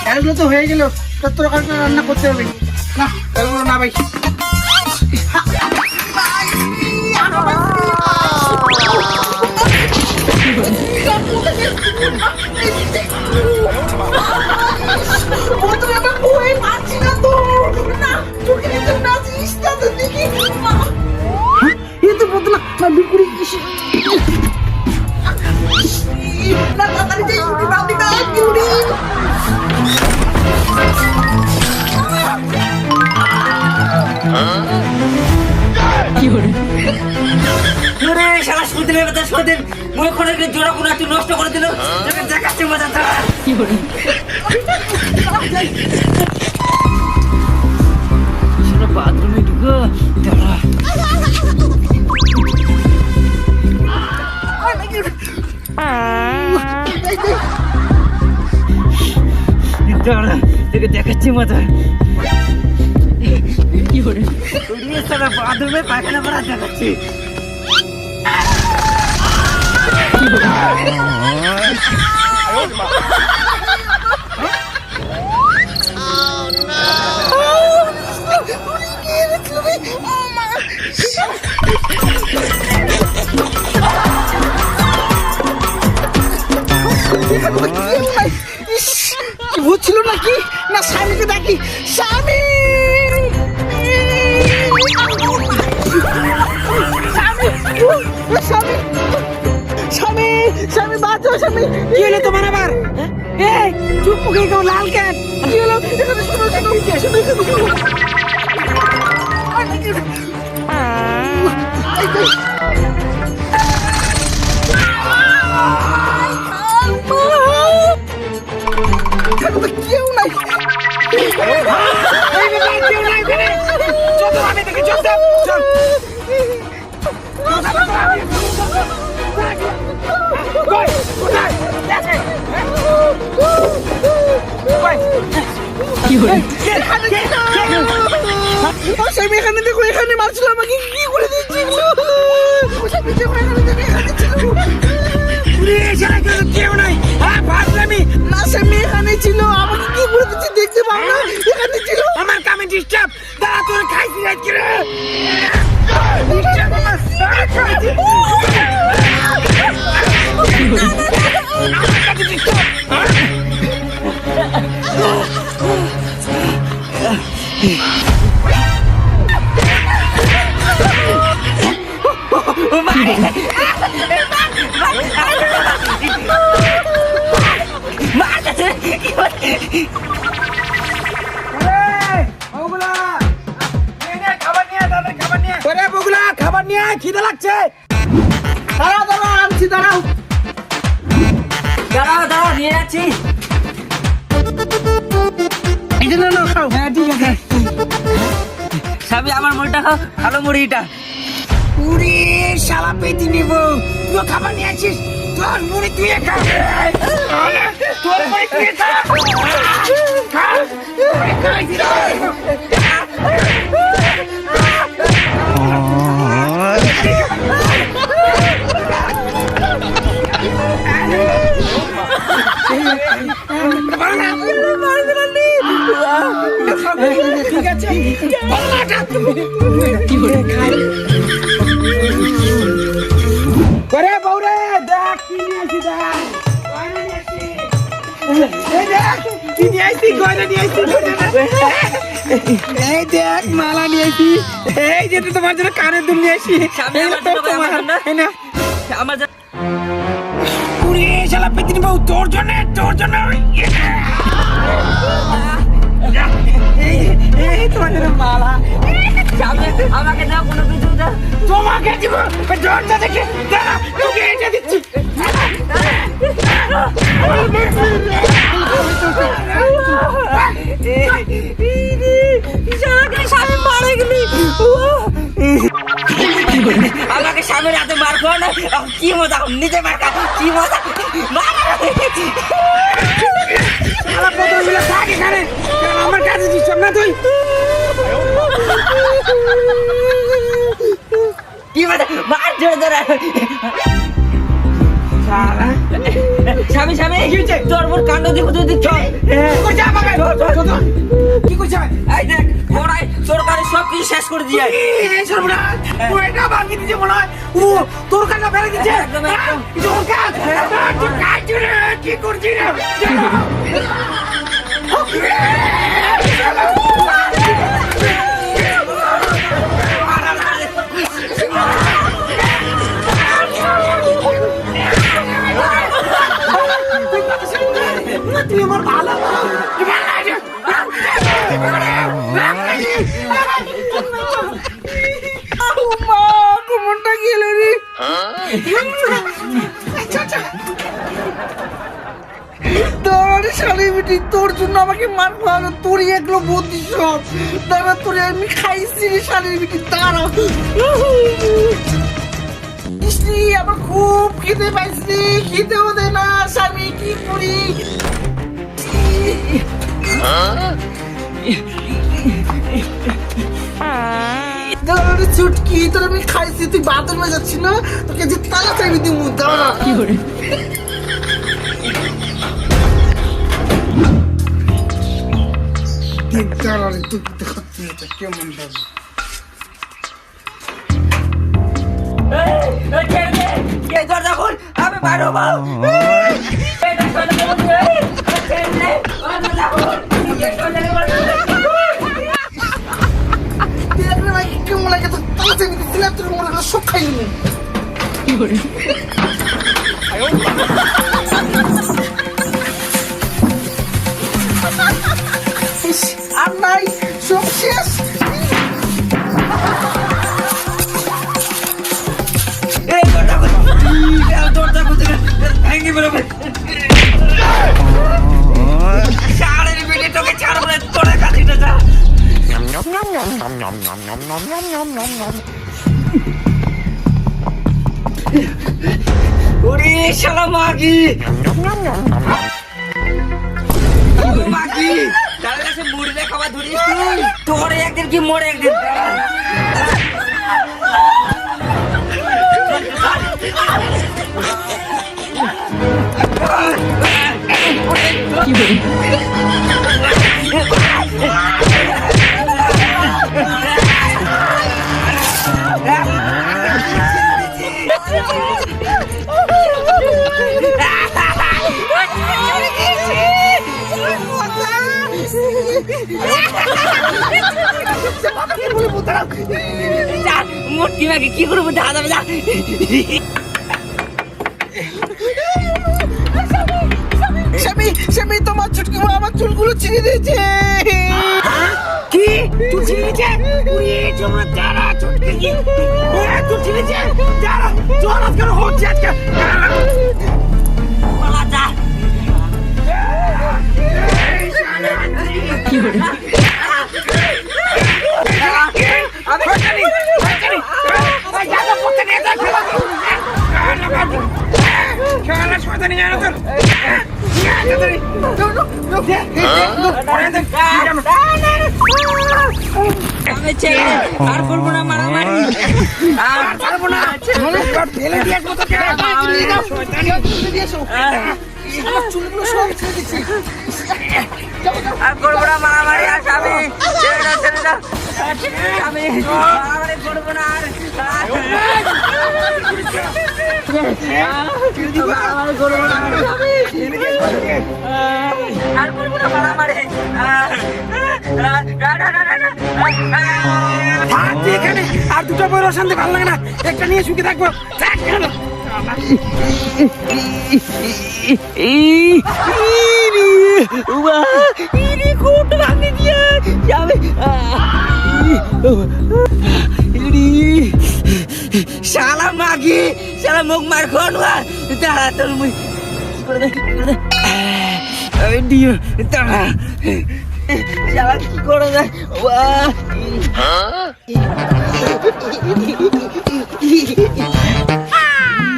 ডালগুলো তো হয়ে গেল, তরকারি রান্না করতে হবে না। ডালগুলো না ভাই, জোড়া কোনো একটু নষ্ট করে দিল, দেখাচ্ছে মজা। কি করে বাথরুমে ঢুকো, দাঁড়া। দেখাচ্ছি মজা। কি করে বাথরুমে পায়খানা করা দেখাচ্ছি। ভূত ছিল নাকি? না স্বামীকে ডাকি। স্বামী, স্বামী, স্বামী, স্বামী বাঁচো। স্বামী, কি হলো তোমার আবার? এই চুপ মুখে কেউ লাল কেন? কি হলো? কেউ নাই, কেউ নাই। চল আমি দেখি, চল চল। এখানে দেখো, এখানে মারছিল আমাকে, কি করে দিচ্ছি। কেউ নাই, না স্বামী এখানে ছিল, আমাকে কি করে দিচ্ছি দেখতে পাবো না। এখানে ছিল আমার কামে ডিস্টার্ব। দাঁড়া, তোর খাইছি রাখছি রে। খাবার নিয়ে খিদে লাগছে। দাঁড়াও দাঁড়াও, আনছি। দাঁড়াও দাঁড়াও দাঁড়াও, নিয়ে যাচ্ছি। খাও। হ্যাঁ ঠিক আছে। স্বামী আমার মুড়িটা খাও, ভালো মুড়িটা। পুরি শালা পেটি নিব। তুই খাবার নিয়ে আসিস, তোর মুড়ি তুই খা। তোর মুড়ি তুই খা। ঠিক আছে, করে বউরে দেখ কি নিয়ে আসি। কি নিয়ে আসি? গয়না নিয়ে আসি। এই দেখ মালা নিয়ে আসি। এই যে তোমার জন্য কানের দুল নিয়ে আসি। আমার পুরি শালা পেতে নিব তোর জন্য, তোর জন্য। এই তোমার জন্য মালা। আমাকে দাও, কোনো কিছু দাও। তোমাকে দিব, দরজা দেখে দাঁড়া, তোকে এটা দিচ্ছি। আমাকে স্বামীর হাতে মার খাও না, কি মজা। নিজে মার খাও, কি মজা। আমার কাছে দিচ্ছ না তুই। কি মানে মার জোরে জোরে স্বামী স্বামী তোর মোর কাণ্ড দেখো তুই চল কি করছে এই দেখ ওরাই সরকারি সব কিছু শেষ করে দিয়ে এটা বাকি দিচ্ছে মনে হয় ও তোর কান্না ফেলে দিচ্ছে একদম, একদম। তোর কাজ তোর কাজ রে, কি করছিস রে? তুই আমার ভালো মা কোমরটা গেল রে তোর শালি বিটি তোর জন্য আমাকে মার খাওয়ানো তোরই এগুলো বুদ্ধি সব দাঁড়া তোরে আমি খাইছি রে শালির বিটি দাঁড়া ইসলি আমার খুব খিদে পাইছি খিদেও দে না স্বামী কি করি ছুটকি তোর আমি খাইছি তুই বাথরুমে যাচ্ছি না তোকে যে তালা চাইবি তুই মুখ দাও না কি করে কেমন লাগবে আমি বাইরে কেমন লাগে তো তালা চাইবি দিলাম তোর মনে হয় সব খাই নি কি করে আর নাই সব শেষ ভেঙে বেরোবে সারের বেটে তোকে ছাড়বো না তোরা কাছিটা যা ওরে শালা মাগি মাগি তার কাছে মুড়িটা খাবার ধরিস তুই তোরে একদিন কি মোড়ে একদিন কি বলি মোটকি মাকে কি করবো দেখা যাবে যা স্বামী স্বামী তোমার ছুটকি মা আমার চুলগুলো ছিঁড়ে দিয়েছে কি তুই ছিড়েছে উড়ে তোমরা যারা ছুটকে কি তুই ছিড়েছে যারা তোর আজকে হচ্ছে আজকে পালা যা কি করে আমি জানি ওই জায়গা পড়তে নিয়ে যা খেলা শোধ নিয়ে জানো তোর আমি ছেড়ে আর করবো না মারামারি আর পারবো না ফেলে দিয়ে আসবো তোকে চুলগুলো সব ছিঁড়ে দিচ্ছি আর করবো না মারামারি আর স্বামী ছেড়ে দাও ছেড়ে দাও আমি মারামারি করবো না আর মারামারি করবো না আর করবো না মারামারি এখানে আর দুটো বই অশান্তি ভালো লাগে না একটা নিয়ে সুখে থাকবো শালা মাগি শালা মুখ মার খোয়া দাঁড়া তোর মুই কি করে দে দাঁড়া শালা কি করে দে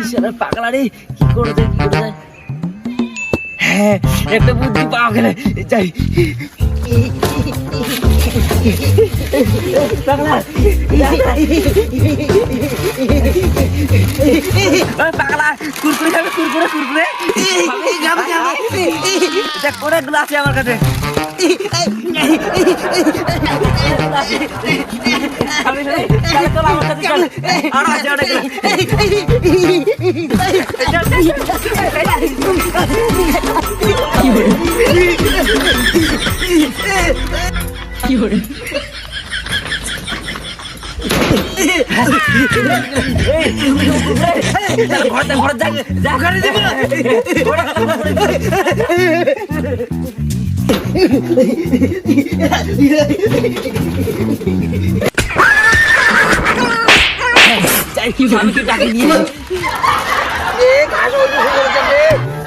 শালা পাগলা রে কি করে দে হ্যাঁ একটা বুদ্ধি পাওয়া গেলে যাই পাগলা কুরকুরে খাবে কুরকুরে দেখ অনেকগুলো আছে আমার কাছে চল আমার কাছে চল আরো আছে অনেকগুলো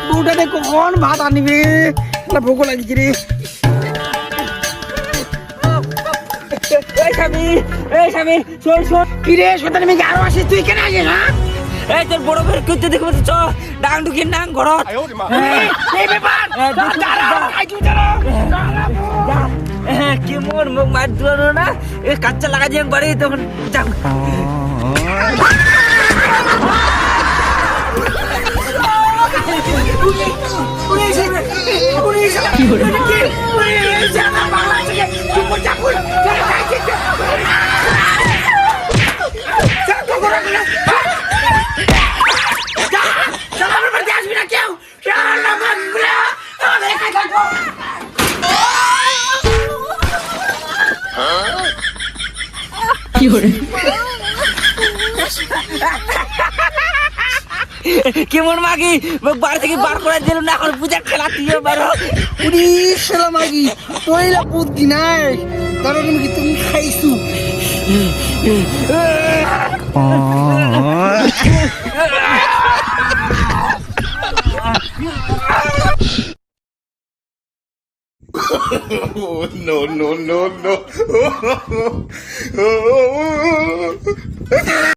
বউটাতে কখন ভাত আনিবে ভোগ লাগিছে রে স্বামী শোন শোন কিরে শয়তান মেয়ে আরো আসিস তুই কেন আসিস হ্যাঁ এই তোর বড় ভাই করতে দেখবো তো চ ডাং ঢুকিয়ে নাং ঘরত এই ব্যাপার দাঁড়াও খাইছু দাঁড়াও কি মোর মুখ মার দুয়ারো না এ কাচ্চা লাগা যে বাড়ি তখন যাও কেমন মাগি বাড়ি থেকে বার করে দিল না এখন পূজা খেলা তুইও বারো পুলিশ শালা মাগি পয়লা বুদ্ধি নাই কারণ কি তুমি খাইছু Oh, no, no, no, no.